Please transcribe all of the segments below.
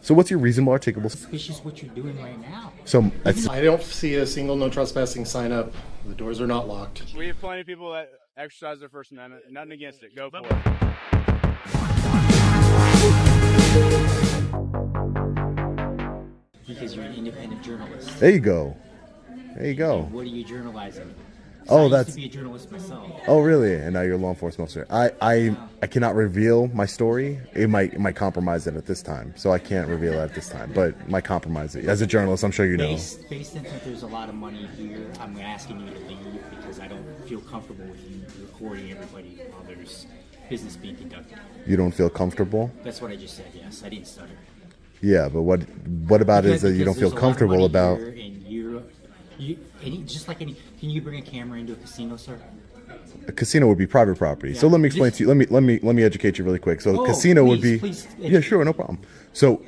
So what's your reasonable articulable? Suspicious what you're doing right now. So it's, I don't see a single no trespassing sign up. The doors are not locked. We have plenty of people that exercise their First Amendment. Nothing against it. Go for it. Because you're an independent journalist. there you go. There you go. What are you journalizing? Oh, I that's. used to be a journalist myself. Oh, really? And now you're a law enforcement officer. I cannot reveal my story. It might compromise it at this time, so I can't reveal it at this time. But it might compromise it. As a journalist, I'm sure you know. Based on that there's a lot of money here, I'm asking you to leave because I don't feel comfortable with you recording everybody while there's business being conducted. You don't feel comfortable? That's what I just said. Yes, I didn't stutter. Yeah, but what about it is that you don't feel comfortable about? Can you bring a camera into a casino, sir? A casino would be private property. Yeah. So let me explain to you. Let me educate you really quick. So casino would be. Yeah, sure, no problem. So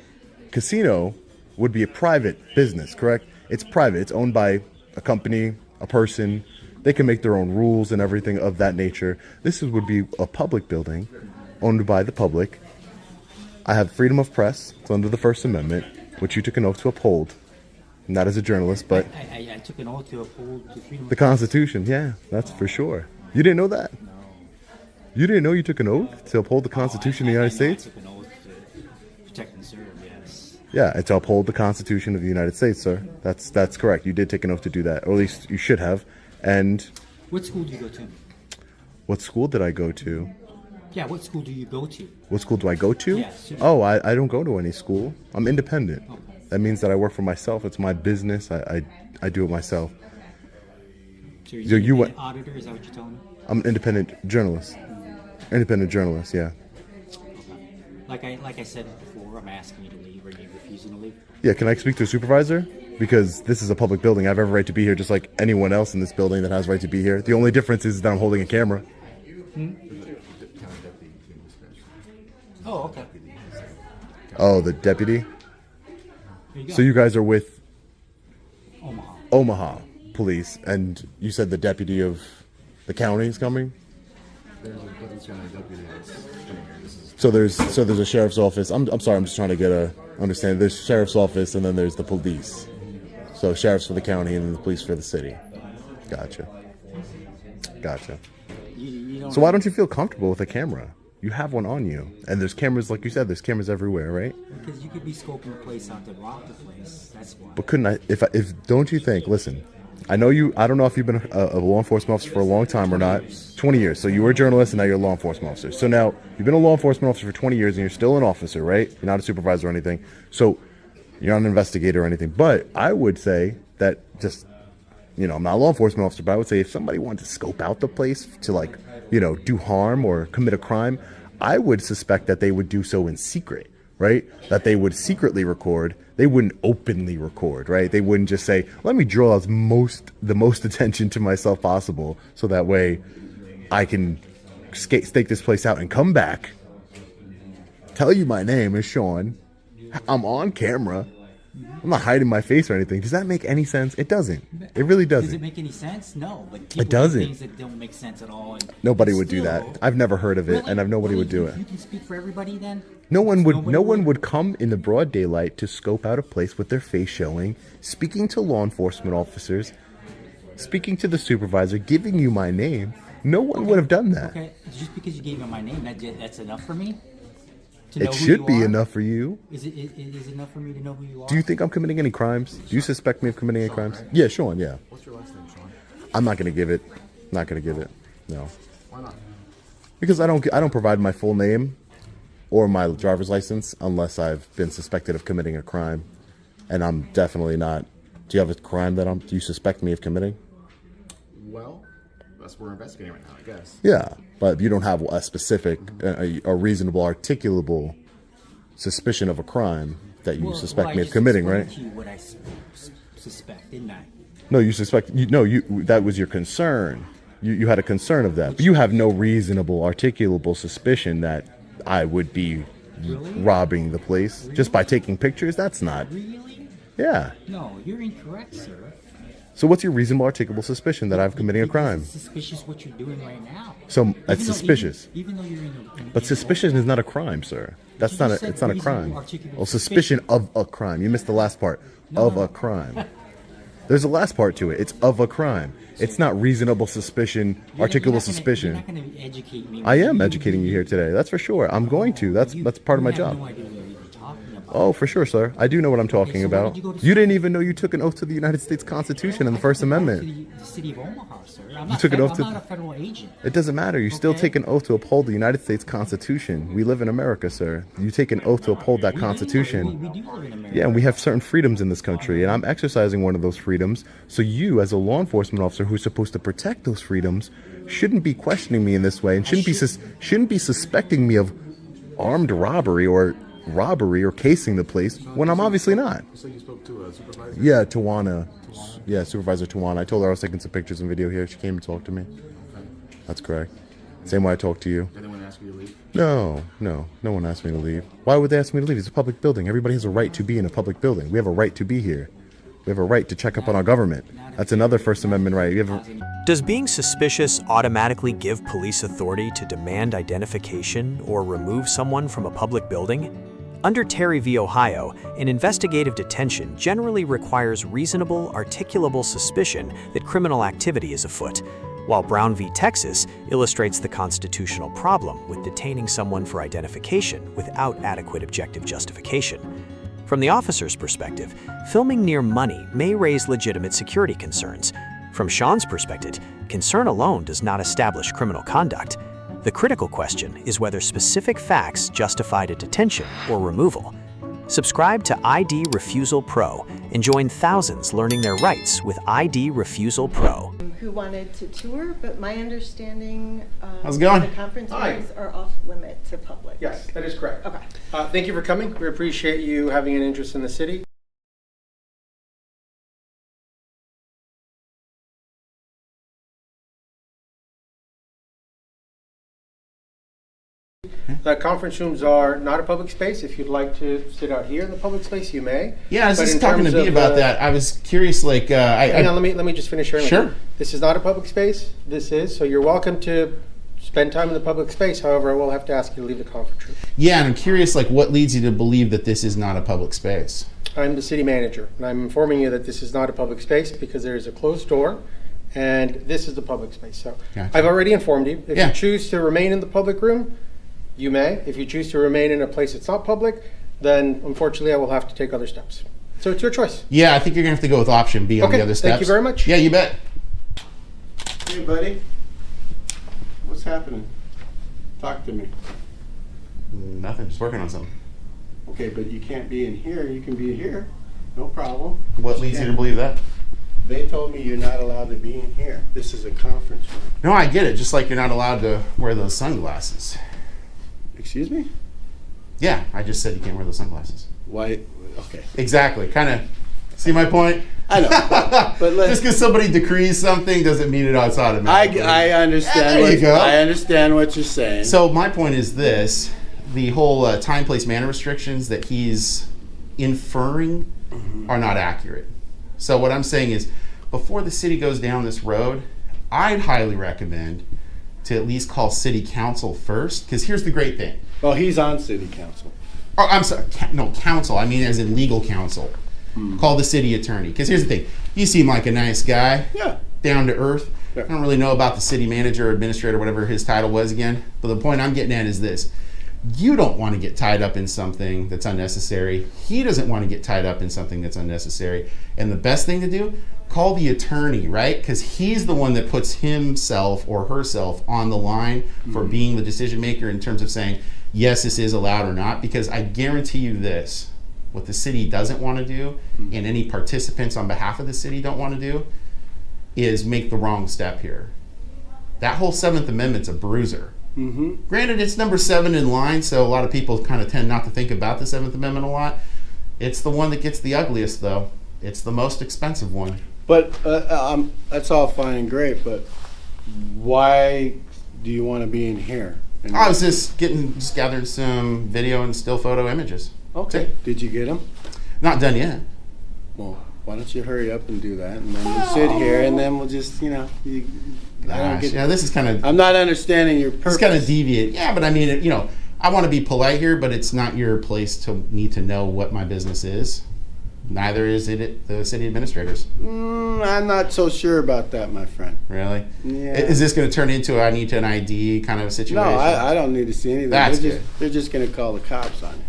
casino would be a private business, correct? It's private. It's owned by a company, a person. They can make their own rules and everything of that nature. Would be a public building owned by the public. I have freedom of press. It's under the First Amendment, which you took an oath to uphold. Not as a journalist, but I took an oath to uphold the freedom the Constitution. Yeah, that's for sure. You didn't know that? No. You didn't know you took an oath to uphold the Constitution of the United States? I took an oath to protect and serve, yes. Yeah, and to uphold the Constitution of the United States, sir. That's correct. You did take an oath to do that, or at least you should have. And what school do you go to? What school did I go to? Yeah, what school do you go to? What school do I go to? Yes. Oh, I don't go to any school. I'm independent. Okay. That means that I work for myself. It's my business. I do it myself. So you're an auditor? Is that what you're telling me? I'm an independent journalist. Independent journalist, yeah. Okay. Like I said before, I'm asking you to leave. Are you refusing to leave? Yeah, can I speak to a supervisor? Because this is a public building. I have every right to be here just like anyone else in this building that has right to be here. The only difference is that I'm holding a camera. Oh, okay. Oh, the deputy? So you guys are with Omaha police, and you said the deputy of the county is coming? So there's a sheriff's office. I'm sorry, I'm just trying to get a understand. There's sheriff's office, and then there's the police. So sheriff's for the county, and then the police for the city. Gotcha. So why don't you feel comfortable with a camera? You have one on you, and there's cameras, like you said, there's cameras everywhere, right? Because you could be scoping the place out to rob the place. That's why. But couldn't I? If don't you think? Listen, I know you. I don't know if you've been a law enforcement officer for a long time or not. 20 years. So you were a journalist, and now you're a law enforcement officer. So now you've been a law enforcement officer for 20 years, and you're still an officer, right? You're not a supervisor or anything. So you're not an investigator or anything. But I would say that just, I'm not a law enforcement officer, but I would say if somebody wanted to scope out the place to do harm or commit a crime, I would suspect that they would do so in secret, right? That they would secretly record. They wouldn't openly record, right? They wouldn't just say, let me draw the most attention to myself possible so that way I can stake this place out and come back, tell you my name is Sean, I'm on camera, I'm not hiding my face or anything. Does that make any sense? It doesn't. It really doesn't. Does it make any sense? No. But people it doesn't. Do things that don't make sense at all. Nobody would do that. I've never heard of it, and nobody would do it. You can speak for everybody then? No one would come in the broad daylight to scope out a place with their face showing, speaking to law enforcement officers, speaking to the supervisor, giving you my name. No one would have done that. Okay, just because you gave me my name, that's enough for me? It should be enough for you. Is it enough for me to know who you are? Do you think I'm committing any crimes? Do you suspect me of committing any crimes? Right? Yeah, Sean, yeah. What's your last name, Sean? I'm not going to give it. Not going to give it. No. Why not? Because I don't provide my full name or my driver's license unless I've been suspected of committing a crime. And I'm definitely not. Do you have a crime do you suspect me of committing? Well, that's what we're investigating right now, I guess. Yeah, but you don't have a specific, a reasonable, articulable suspicion of a crime that you suspect me of committing, right? I just explained to you what I suspect, didn't I? No, you suspect. That was your concern. You had a concern of that, but you have no reasonable, articulable suspicion that I would be robbing the place just by taking pictures. That's not. Really? Yeah. No, you're incorrect, sir. So what's your reasonable articulable suspicion that I'm committing a crime? It's suspicious what you're doing right now. So that's suspicious. Even though you're But suspicion is not a crime, sir. That's You not just a. said It's not a reasonable crime. articulable Well, suspicion of a crime. You missed the last part. Of a crime. There's a last part to it. It's of a crime. It's not reasonable suspicion, articulable suspicion. You're not going to educate me. I am educating you here today. That's for sure. I'm going to. That's part of my You job. have no idea what you're talking about. Oh, for sure, sir. I do know what I'm talking so why about. did you go to You didn't even know you took an oath to the United States Constitution and the First Amendment. To the city of Omaha, sir. I'm took an oath to- I'm not a federal agent. It doesn't matter. You still Okay. take an oath to uphold the United States Constitution. We live in America, sir. You take an oath to uphold that Constitution. We do live in America. Yeah, and we have certain freedoms in this country, and I'm exercising one of those freedoms. So you, as a law enforcement officer who's supposed to protect those freedoms, shouldn't be questioning me in this way, and shouldn't be suspecting me of armed robbery or casing the place when I'm obviously not. So you spoke to a supervisor? Yeah, Tawana. Yeah, Supervisor Tawana. I told her I was taking some pictures and video here. She came and talked to me. That's correct. Same way I talked to you. Did anyone ask you to leave? No one asked me to leave. Why would they ask me to leave? It's a public building. Everybody has a right to be in a public building. We have a right to be here. We have a right to check up on our government. That's another First Amendment right. We have a, Does being suspicious automatically give police authority to demand identification or remove someone from a public building? Under Terry v. Ohio, an investigative detention generally requires reasonable, articulable suspicion that criminal activity is afoot, while Brown v. Texas illustrates the constitutional problem with detaining someone for identification without adequate objective justification. From the officer's perspective, filming near money may raise legitimate security concerns. From Sean's perspective, concern alone does not establish criminal conduct. The critical question is whether specific facts justified a detention or removal. Subscribe to IDRefusal Pro and join thousands learning their rights with IDRefusal Pro. Who wanted to tour, but my understanding, How's it going? the conference Hi. rooms are off limit to public. Yes, that is correct. Okay. Thank you for coming. We appreciate you having an interest in the city. The conference rooms are not a public space. If you'd like to sit out here in the public space, you may. Yeah, I was But just in talking to terms B of, about that. I was curious, like, Hang on, let me just finish sharing. with Sure. you. This is not a public space. This is, so you're welcome to spend time in the public space. However, I will have to ask you to leave the conference room. yeah, and I'm curious, like, what leads you to believe that this is not a public space? I'm the city manager, and I'm informing you that this is not a public space because there is a closed door, and this is the public space. So Gotcha. I've already informed you. If Yeah. you choose to remain in the public room, you may. If you choose to remain in a place that's not public, then unfortunately I will have to take other steps. So it's your choice. Yeah, I think you're gonna have to go with option B on Okay, the other steps. thank you very much. Yeah, you bet. Hey, buddy. What's happening? Talk to me. Nothing, just working on something. Okay, but you can't be in here. You can be here. No problem. What leads you to believe that? They told me you're not allowed to be in here. This is a conference room. No, I get it. Just like you're not allowed to wear those sunglasses. Excuse me? Yeah, I just said you can't wear those sunglasses. Why? Okay. Exactly. Kind of. See my point? I know. But let's. Just because somebody decrees something doesn't mean it's automatic. I understand. There you go. I understand what you're saying. So my point is this: the whole time, place, manner restrictions that he's inferring are not accurate. So what I'm saying is, before the city goes down this road, I'd highly recommend to at least call city council first, because here's the great thing. Well, he's on city council. Oh, I'm sorry, no, council. I mean as in legal counsel. Call the city attorney. Because here's the thing. You seem like a nice guy. Yeah. Down to earth. Yeah. I don't really know about the city manager or administrator, whatever his title was again. But the point I'm getting at is this. You don't want to get tied up in something that's unnecessary. He doesn't want to get tied up in something that's unnecessary. And the best thing to do, call the attorney, right? Because he's the one that puts himself or herself on the line for being the decision maker in terms of saying, yes, this is allowed or not. Because I guarantee you this, what the city doesn't want to do, and any participants on behalf of the city don't want to do, is make the wrong step here. That whole Seventh Amendment's a bruiser. Granted, it's number 7 in line, so a lot of people kind of tend not to think about the Seventh Amendment a lot. It's the one that gets the ugliest, though. It's the most expensive one. But that's all fine and great, but why do you want to be in here? And I was just gathering some video and still photo images. okay. Did you get them? Not done yet. Well, Why don't you hurry up and do that, and then we'll sit here, and then we'll just, I don't get. Yeah, this is kind of I'm not understanding your purpose. it's kind of deviant. Yeah, but I mean, I want to be polite here, but it's not your place to need to know what my business is. Neither is it the city administrators. I'm not so sure about that, my friend. Really? Yeah. Is this going to turn into I need an ID kind of a situation? No, I don't need to see anything. That's good. They're just going to call the cops on you.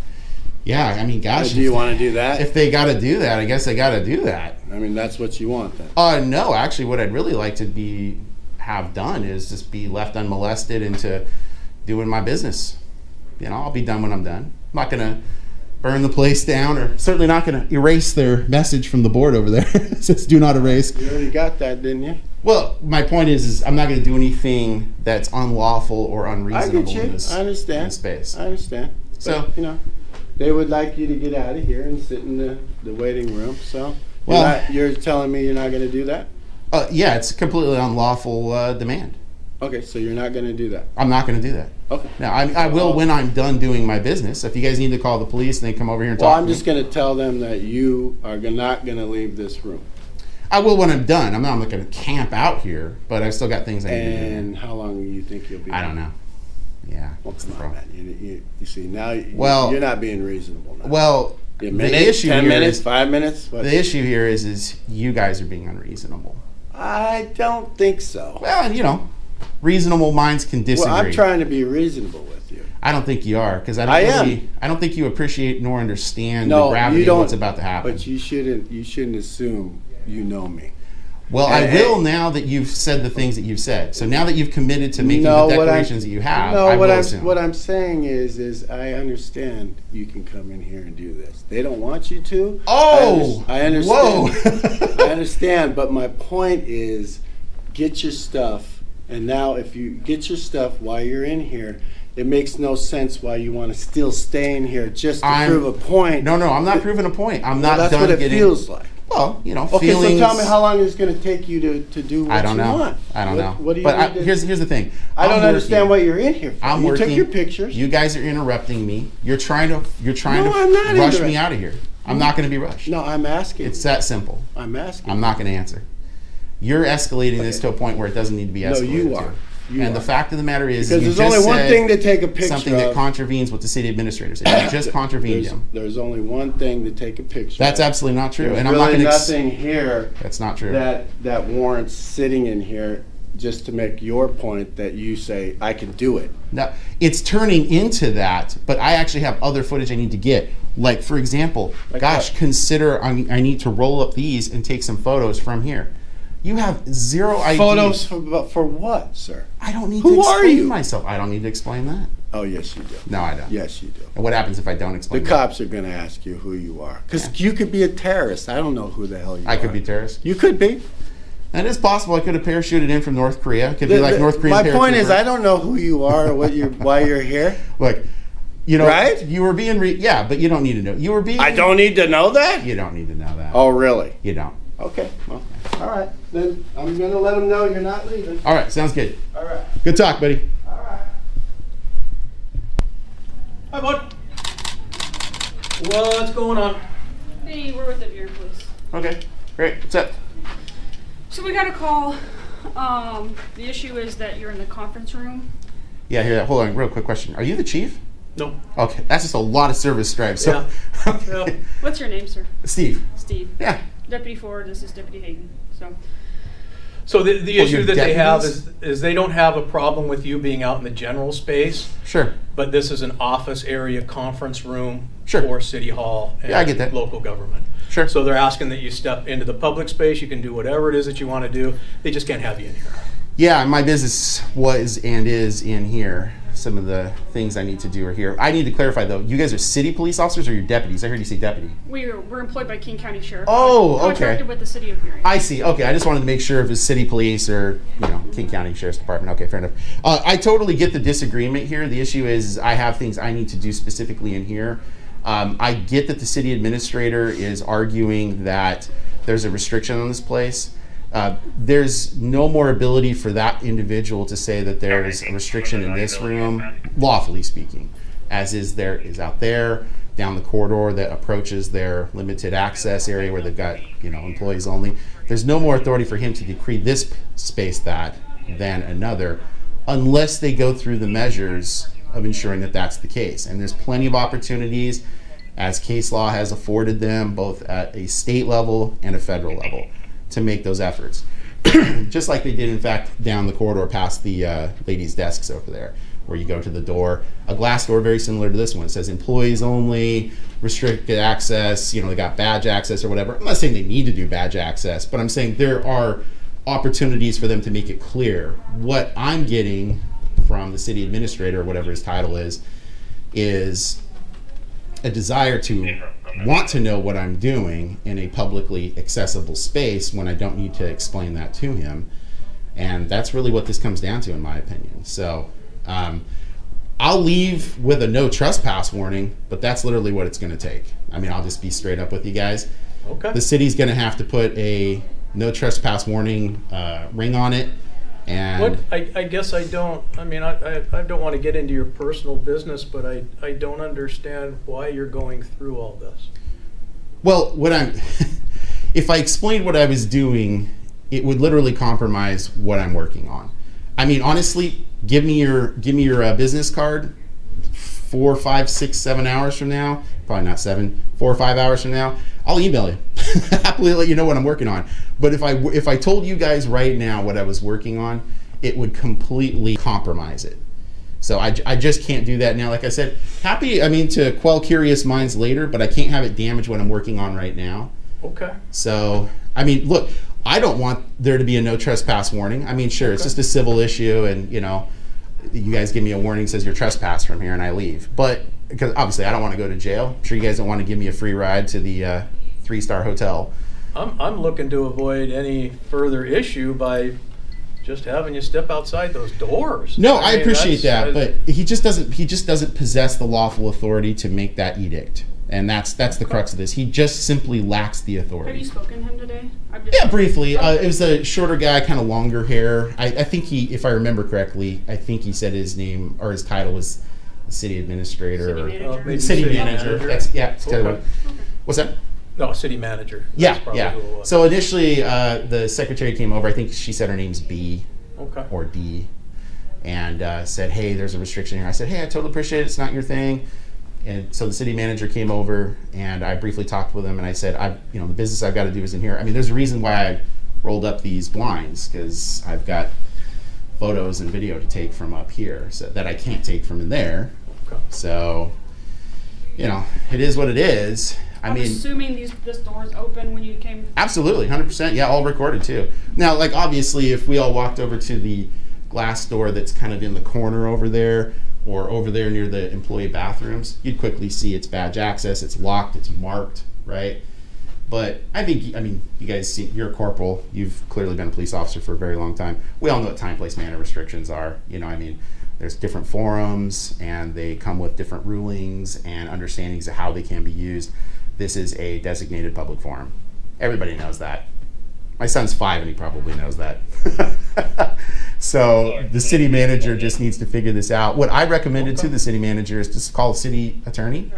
Yeah, I mean, gosh. Do you want to do that? If they got to do that, I guess they got to do that. I mean, that's what you want then. No, actually, what I'd really like to have done is just be left unmolested into doing my business. I'll be done when I'm done. I'm not going to burn the place down, or certainly not going to erase their message from the board over there. It says do not erase. You already got that, didn't you? Well, my point is I'm not going to do anything that's unlawful or unreasonable I get you. in this, I understand. in this space. I understand. So, But, they would like you to get out of here and sit in the waiting room. So, you're telling me you're not going to do that? Yeah, it's a completely unlawful demand. Okay, so you're not going to do that. I'm not going to do that. Okay. Now, I will when I'm done doing my business. If you guys need to call the police and they come over here and Well, talk I'm to just me, going to tell them that you are not going to leave this room. I will when I'm done. I'm not going to camp out here, but I've still got things I need to do. And how long do you think you'll be? I don't know. Yeah. Well, What's the come on, problem? man. You see, now Well- you're not being reasonable now. Well, A the minute, issue 10 here minutes, is 5 minutes? What? the issue here is you guys are being unreasonable. I don't think so. Well, and reasonable minds can disagree. Well, I'm trying to be reasonable with you. I don't think you are, because I don't think you appreciate nor understand the gravity of what's about to happen. But you shouldn't assume you know me. Well, I Hey. will now that you've said the things that you've said. So now that you've committed to making No, the what declarations that you have, No, I what will I'm assume. what I'm saying is I understand you can come in here and do this. They don't want you to. Oh, I understand. whoa. I understand, but my point is, get your stuff. And now, if you get your stuff while you're in here, it makes no sense why you want to still stay in here just to prove a point. No, I'm not proving a point. I'm Well, not that's done what it getting. feels like. Well, Okay, feelings. so tell me how long it's going to take you to do what I don't you know. want. I don't know. What do you but need to- here's the thing. I don't I'm understand working. what you're in here for. I'm you working. took your pictures. You guys are interrupting me. You're trying to No, I'm not rush me interrupting. out of here. I'm not going to be rushed. No, I'm asking. It's that simple. I'm asking. I'm not going to answer. You're escalating this to a point where it doesn't need to be No, escalated. you to. are. And the fact of the matter is, Because you there's just only one said thing to take a picture something that of. contravenes what the city administrator said. You just contravened him. There's only one thing to take a picture That's of. absolutely not true. There's And I'm not really going to. nothing here That's not true. that warrants sitting in here just to make your point that you say, I can do it. No, it's turning into that, but I actually have other footage I need to get. Like, for example, Like gosh, what? consider I need to roll up these and take some photos from here. You have zero idea. Photos for what, sir? I don't need Who to are explain you? myself. I don't need to explain that. Oh, yes, you do. No, I don't. Yes, you do. And what happens if I don't The explain that? cops are going to ask you who you are. Because you could be a terrorist. I don't know who the hell you are. I could be terrorist. You could be. That is possible. I could have parachuted in from North Korea. It could be like North Korean My point is, paratrooper. I don't know who you are or why you're here. Look, Right? you were being yeah, but you don't need to know. You were being. I don't need to know that? You don't need to know that. Oh, really? You don't. Okay. Well, all right. Then I'm going to let them know you're not leaving. All right, sounds good. All right. Good talk, buddy. All right. Hi, bud. What's going on? Hey, we're with the Burien Police. Okay, great. What's up? So we got a call. The issue is that you're in the conference room. Yeah, here. Hold on, real quick question. Are you the chief? No. Okay, that's just a lot of service stripes. So, Yeah. What's your name, sir? Steve. Steve. Yeah. Deputy Ford, this is Deputy Hayden. So the Oh, issue you're that they have deputies? is they don't have a problem with you being out in the general space, Sure. but this is an office area conference room Sure. for City Hall and Yeah, I get that. local government. Sure. So they're asking that you step into the public space. You can do whatever it is that you want to do. They just can't have you in here. Yeah, my business was and is in here. Some of the things I need to do are here. I need to clarify though. You guys are city police officers or you're deputies? I heard you say deputy. We're employed by King County Sheriff. Oh, okay. Contracted with the city of Burien. I see. Okay, I just wanted to make sure if it's city police or King County Sheriff's Department. Okay, fair enough. I totally get the disagreement here. The issue is I have things I need to do specifically in here. I get that the city administrator is arguing that there's a restriction on this place. There's no more ability for that individual to say that there is a restriction in this room, lawfully speaking, as is out there. down the corridor that approaches their limited access area where they've got, employees only. There's no more authority for him to decree this space that than another, unless they go through the measures of ensuring that that's the case. And there's plenty of opportunities, as case law has afforded them, both at a state level and a federal level, to make those efforts. Just like they did, in fact, down the corridor past the ladies' desks over there, where you go to the door, a glass door very similar to this one. It says employees only, restricted access, they got badge access or whatever. I'm not saying they need to do badge access, but I'm saying there are opportunities for them to make it clear. What I'm getting from the city administrator, or whatever his title is a desire to want to know what I'm doing in a publicly accessible space when I don't need to explain that to him. And that's really what this comes down to, in my opinion. So I'll leave with a no trespass warning, but that's literally what it's going to take. I'll just be straight up with you guys. Okay. The city's going to have to put a no trespass warning ring on it. And What, I guess I don't, I don't want to get into your personal business, but I don't understand why you're going through all this. Well, if I explained what I was doing, it would literally compromise what I'm working on. Honestly, give me your business card 4, 5, 6, 7 hours from now. Probably not 7, 4 or 5 hours from now. I'll email you. Happily let you know what I'm working on. But if I told you guys right now what I was working on, it would completely compromise it. So I just can't do that now. Like I said, happy, to quell curious minds later, but I can't have it damage what I'm working on right now. Okay. So, look, I don't want there to be a no trespass warning. Sure, it's just a civil issue, and, you guys give me a warning, says you're trespassed from here, and I leave. But, because obviously I don't want to go to jail. I'm sure you guys don't want to give me a free ride to the 3-star hotel. I'm looking to avoid any further issue by just having you step outside those doors. No, I appreciate that, but he just doesn't possess the lawful authority to make that edict. And that's the crux of this. He just simply lacks the authority. Have you spoken to him today? Yeah, briefly. It was a shorter guy, kind of longer hair. I think if I remember correctly, I think he said his name or his title was city administrator City city manager. manager. That's kind of Okay. What's that? No, city manager. Yeah, That's probably yeah. who it was. So initially, the secretary came over. I think she said her name's B Okay. or D, and said, "Hey, there's a restriction here." I said, "Hey, I totally appreciate it. It's not your thing." And so the city manager came over, and I briefly talked with him, and I said, the business I've got to do is in here. There's a reason why I rolled up these blinds, because I've got photos and video to take from up here so that I can't take from in there. Okay. So, it is what it is. I'm assuming this door is open when you came. Absolutely, 100%. Yeah, all recorded too. Now, obviously, if we all walked over to the glass door that's kind of in the corner over there, or over there near the employee bathrooms, you'd quickly see it's badge access, it's locked, it's marked, right? But I think, you guys see, you're a corporal, you've clearly been a police officer for a very long time. We all know what time, place, manner restrictions are. There's different forums, and they come with different rulings and understandings of how they can be used. This is a designated public forum. Everybody knows that. My son's 5 and he probably knows that. So the city manager just needs to figure this out. What I recommended to the city manager is just call the city attorney.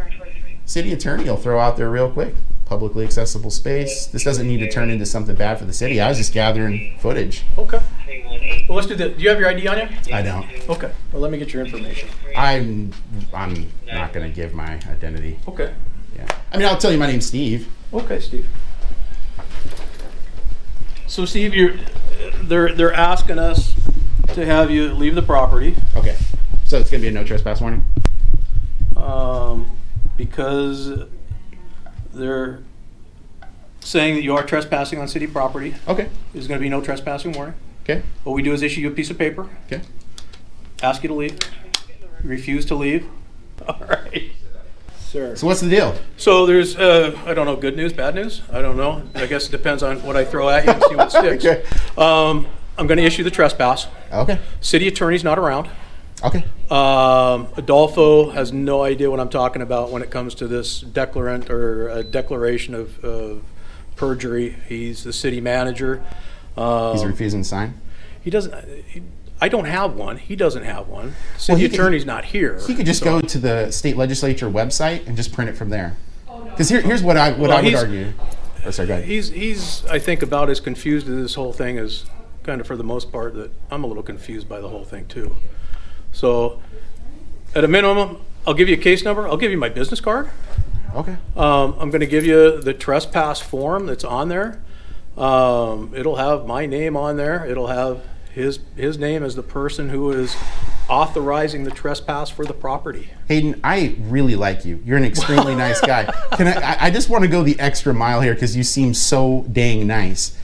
City attorney will throw out there real quick. Publicly accessible space. This doesn't need to turn into something bad for the city. I was just gathering footage. Okay. Well, let's do this. Do you have your ID on you? I don't. Okay. Well, let me get your information. I'm not going to give my identity. Okay. Yeah. I'll tell you my name's Steve. Okay, Steve. So, Steve, they're asking us to have you leave the property Okay. So it's going to be a no trespass warning? because they're saying that you are trespassing on city property. Okay. There's going to be no trespassing warning. Okay. What we do is issue you a piece of paper, Okay. ask you to leave, refuse to leave. All right. Sir. So what's the deal? So there's, I don't know, good news, bad news? I don't know. I guess it depends on what I throw at you and see what sticks. Okay. I'm going to issue the trespass. Okay. City attorney's not around. Okay. Adolfo has no idea what I'm talking about when it comes to this declarant or a declaration of perjury. He's the city manager. He's refusing to sign? He doesn't. I don't have one. He doesn't have one. City he could- attorney's not here. He could just so- go to the state legislature website and just print it from there. Because here's what I would argue. Oh, sorry, go ahead. He's I think about as confused as this whole thing is, kind of for the most part. That I'm a little confused by the whole thing too. So, at a minimum, I'll give you a case number. I'll give you my business card. Okay. I'm going to give you the trespass form that's on there. It'll have my name on there. It'll have his name as the person who is authorizing the trespass for the property. Hayden, I really like you. You're an extremely nice guy. I just want to go the extra mile here because you seem so dang nice.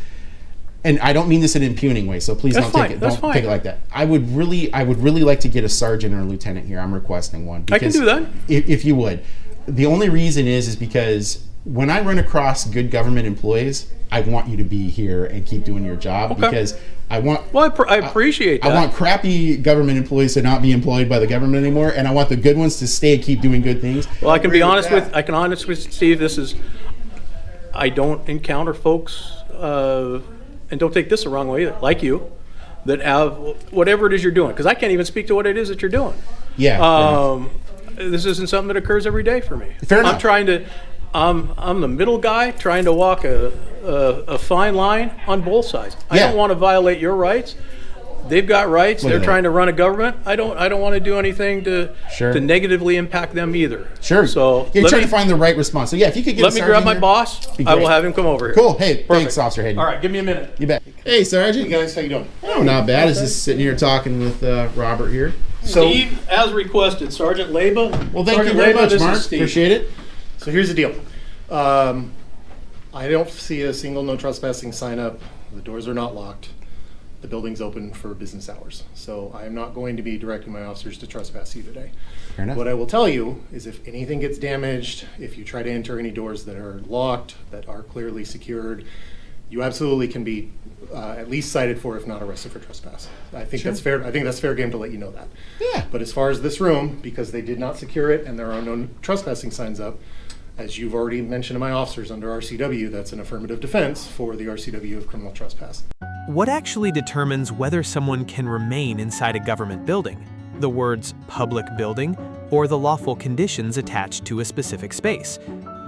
And I don't mean this in an impugning way, so please don't take it like that. I would really like to get a sergeant or a lieutenant here. I'm requesting one. I can do that. If you would. The only reason is because when I run across good government employees, I want you to be here and keep doing your job because I want. Well, I appreciate that. I want crappy government employees to not be employed by the government anymore, and I want the good ones to stay and keep doing good things. Well, I can be honest with Steve. I don't encounter folks, and don't take this the wrong way either, like you, that have whatever it is you're doing. Because I can't even speak to what it is that you're doing. Yeah. This isn't something that occurs every day for me. Fair enough. I'm the middle guy trying to walk a fine line on both sides. I don't want to violate your rights. They've got rights. They're trying to run a government. I don't want to do anything to negatively impact them either. Sure. So you're trying to find the right response. So yeah, if you could get let me grab my boss, I will have him come over here. Cool. Hey, thanks, Officer Hayden. All right, give me a minute. You bet. Hey, Sergeant. Hey guys, how you doing? Oh, not bad. I was just sitting here talking with Robert here. Steve, as requested, Sergeant Leyba. Well, thank you very much, Mark. Appreciate it. So here's the deal. I don't see a single no trespassing sign up. The doors are not locked. The building's open for business hours. So I am not going to be directing my officers to trespass you today. Fair enough. What I will tell you is if anything gets damaged, if you try to enter any doors that are locked, that are clearly secured, you absolutely can be at least cited for, if not arrested for trespass. I think that's fair. I think that's fair game to let you know that. Yeah. But as far as this room, because they did not secure it and there are no trespassing signs up, as you've already mentioned to my officers under RCW, that's an affirmative defense for the RCW of criminal trespass. What actually determines whether someone can remain inside a government building? The words public building or the lawful conditions attached to a specific space?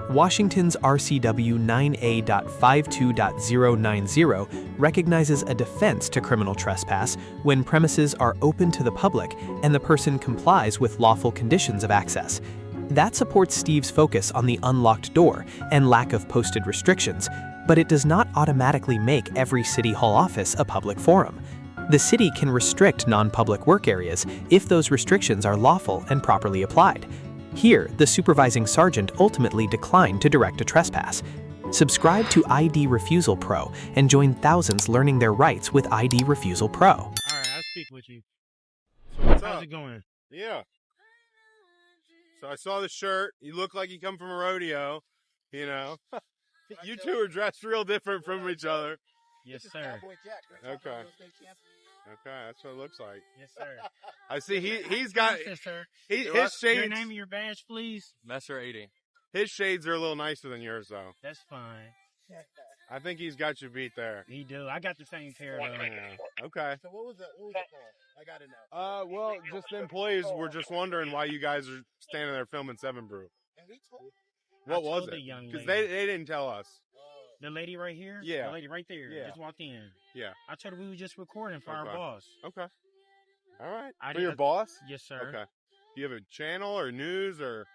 Washington's RCW 9A.52.090 recognizes a defense to criminal trespass when premises are open to the public and the person complies with lawful conditions of access. That supports Steve's focus on the unlocked door and lack of posted restrictions, but it does not automatically make every City Hall office a public forum. The city can restrict non-public work areas if those restrictions are lawful and properly applied. Here, the supervising sergeant ultimately declined to direct a trespass. Subscribe to IDRefusal Pro and join thousands learning their rights with IDRefusal Pro. All right, I'll speak with you. So how's it going? Yeah. So I saw the shirt. You look like you come from a rodeo, you know. You two are dressed real different from each other. Yes, sir. Okay. Okay, that's what it looks like. Yes, sir. I see he's got Yes, sir. his Your shades. name and your badge, please. Messer 80. His shades are a little nicer than yours, though. That's fine. I think he's got you beat there. He do. I got the same pair though. Yeah. Okay. So what was the call? I got to know. Well, just the employees were just wondering why you guys are standing there filming Seven Brew. What was it? Because they didn't tell us. The lady right here? Yeah. The lady right there. Yeah. Just walked in. Yeah. I told her we were just recording for our boss. Okay. All right. I For your didn't- boss? Yes, sir. Okay. Do you have a channel or news or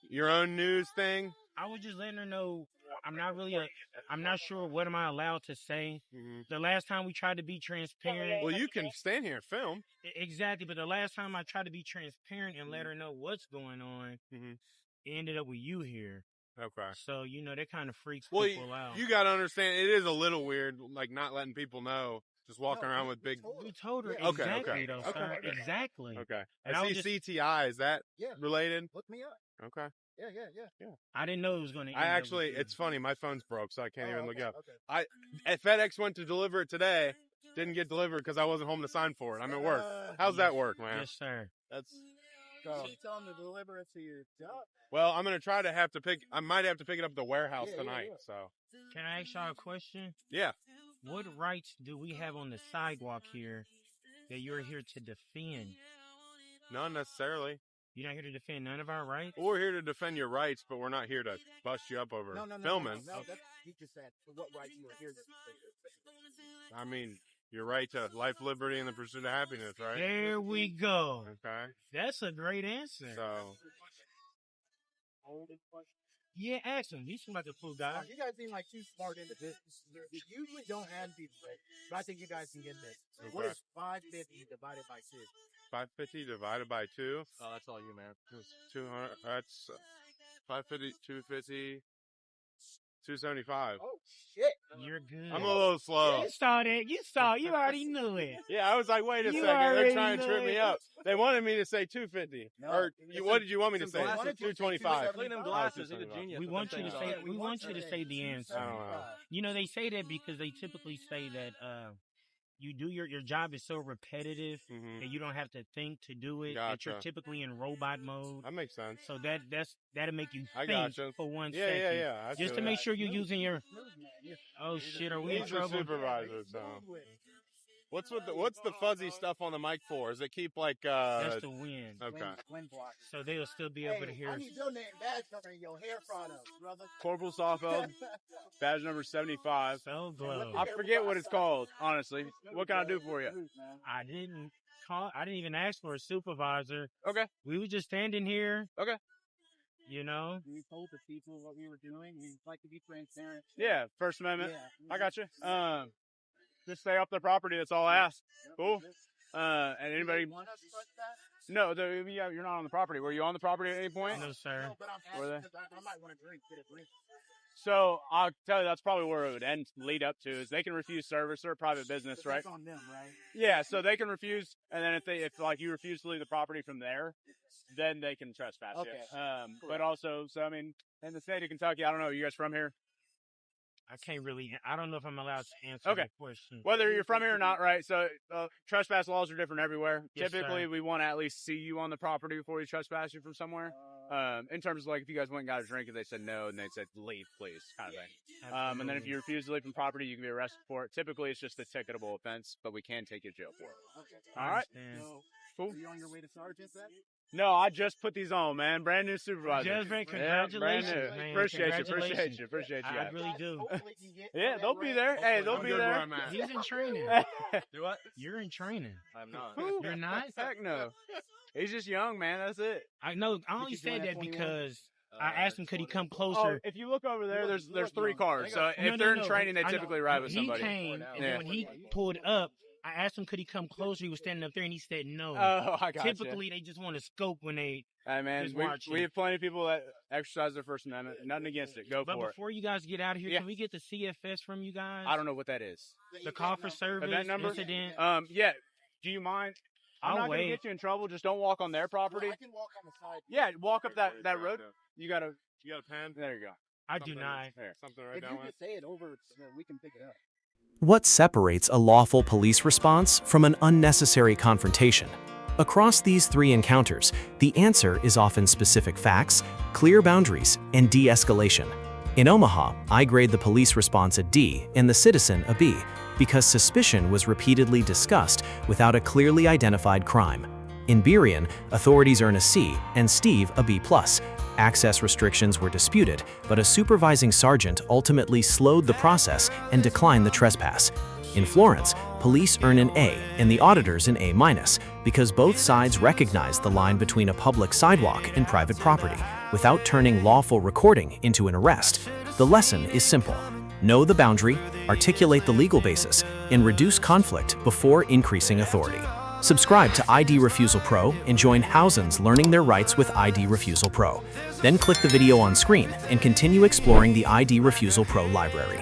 your own news thing? I was just letting her know I'm not sure what am I allowed to say. Mm-hmm. The last time we tried to be transparent. Well, you can stand here and film. Exactly, but the last time I tried to be transparent and let her know what's going on, it ended up with you here. Okay. So, that kind of freaks Well, people out. you got to understand, it is a little weird, like not letting people know, just walking around with big. We told her Okay, exactly, okay, though, okay, sir. okay. Exactly. Okay. And I was see just- CTI. Is that related? Look me up. Okay. Yeah. I didn't know it was going to. I actually, it's funny. My phone's broke, so I can't even look it up. Okay. FedEx went to deliver it today. Didn't get delivered because I wasn't home to sign for it. I'm at work. How's that work, man? Yes, sir. That's. She tell them to deliver it to your job. Well, I'm gonna try to I might have to pick it up at the warehouse tonight. Yeah. So. Can I ask y'all a question? Yeah. What rights do we have on the sidewalk here that you're here to defend. Not necessarily. You're not here to defend none of our rights? We're here to defend your rights, but we're not here to bust you up over filming. No, he just said what right you were here to defend. I mean, your right to life, liberty, and the pursuit of happiness, right? There we go. Okay. That's a great answer. So, yeah, ask him. He seems like a cool guy. You guys seem like too smart into this. You usually don't have people, but I think you guys can get this. Okay. What is 550 divided by 2? 550 divided by 2. Oh, that's all you, man. 200. That's 550, 250, 275. Oh, shit. You're good. I'm a little slow. You saw that. You already knew it. Yeah, I was like, wait a You second. They're already trying to trip knew me it. up. They wanted me to say 250. No, Or what did you want me to say? glasses. 225. Look at them glasses. He's a genius. We want you to say. We want you to say the answer. I don't know. You know, they say that because they typically say that you do your job is so repetitive that you don't have to think to do it. That you're Gotcha. typically in robot mode. That makes sense. So that'll make you I think gotcha. for 1 Yeah, second. yeah. I Just feel to make that. sure you're using your. Oh shit! Are we in He's a trouble? supervisor, so. What's the fuzzy stuff on the mic for? Does it keep like That's the wind. Okay. Wind block. So they'll still be able to hear. I need your name badge number in your hair products, brother. Corporal Sawfeld, badge number 75. So glow. I forget what it's called, honestly. What can I do for you? I didn't even ask for a supervisor. Okay. We were just standing here. Okay. You know? We told the people what we were doing. We like to be transparent. Yeah, First Amendment. Yeah. I got you. Just stay off their property. That's all I ask. Cool. And anybody? Want us to touch that? No, you're not on the property. Were you on the property at any point? No, sir. No, but I'm Were asking 'cause I might want to get a drink. So I'll tell you, that's probably where it would end, lead up to, is they can refuse service. They're a private business, But right? that's on them, right? Yeah, so they can refuse, and then if like you refuse to leave the property from there, then they can trespass Okay. you. But also, so I mean, in the state of Kentucky, I don't know, you guys from here? I can't really. I don't know if I'm allowed to answer Okay. the question. Whether you're from here or not, right? So trespass laws are different everywhere. Yes, Typically, sir. we want to at least see you on the property before we trespass you from somewhere. In terms of like if you guys went and got a drink and they said no and they said leave, please, kind of thing. And then if you refuse to leave from property, you can be arrested for it. Typically, it's just a ticketable offense, but we can take you to jail for it. Okay. All right. So, Cool. are you on your way to sergeant then? No, I just put these on, man. Brand new supervisor. Just very Yeah, brand congratulations, new. man. Appreciate you. Congratulations. Appreciate you. I really do. Hopefully you get Yeah, that they'll be right. there. Hey, they'll I'm be good where there. I'm at. He's in training. Do what? You're in training. I'm not. You're not? Heck no. He's just young, man. That's it. I know. I only you join said at that 21? because I asked him, could he come Oh, closer? if you look over there, there's look 3 young. cars. So if they're in training, they I know. typically ride with somebody. He came, and Yeah. then when he pulled up, I asked him, could he come closer? He was standing up there, and he said no. Oh, I got Typically, they just want to scope when they. Hey, man, just we watching. have plenty of people that exercise their First Amendment. Nothing against it. Go But for it. before you guys get out of here, Yeah. can we get the CFS from you guys? I don't know what that is. The call for service Event number? incident. Yeah. Do you mind? I'm I'll not going to wait. get you in trouble. Just don't walk on their property. I can walk on the side. Yeah, walk up that road. You got a pen? There you go. I do not. There. Something right If down you with. just say it over, so we can pick it up. What separates a lawful police response from an unnecessary confrontation? Across these 3 encounters, the answer is often specific facts, clear boundaries, and de-escalation. In Omaha, I grade the police response a D and the citizen a B because suspicion was repeatedly discussed without a clearly identified crime. In Burien, authorities earn a C and Steve a B+. Access restrictions were disputed, but a supervising sergeant ultimately slowed the process and declined the trespass. In Florence, police earn an A and the auditors an A- because both sides recognized the line between a public sidewalk and private property without turning lawful recording into an arrest. The lesson is simple. Know the boundary, articulate the legal basis, and reduce conflict before increasing authority. Subscribe to IDRefusal Pro and join thousands learning their rights with IDRefusal Pro. Then click the video on screen and continue exploring the IDRefusal Pro library.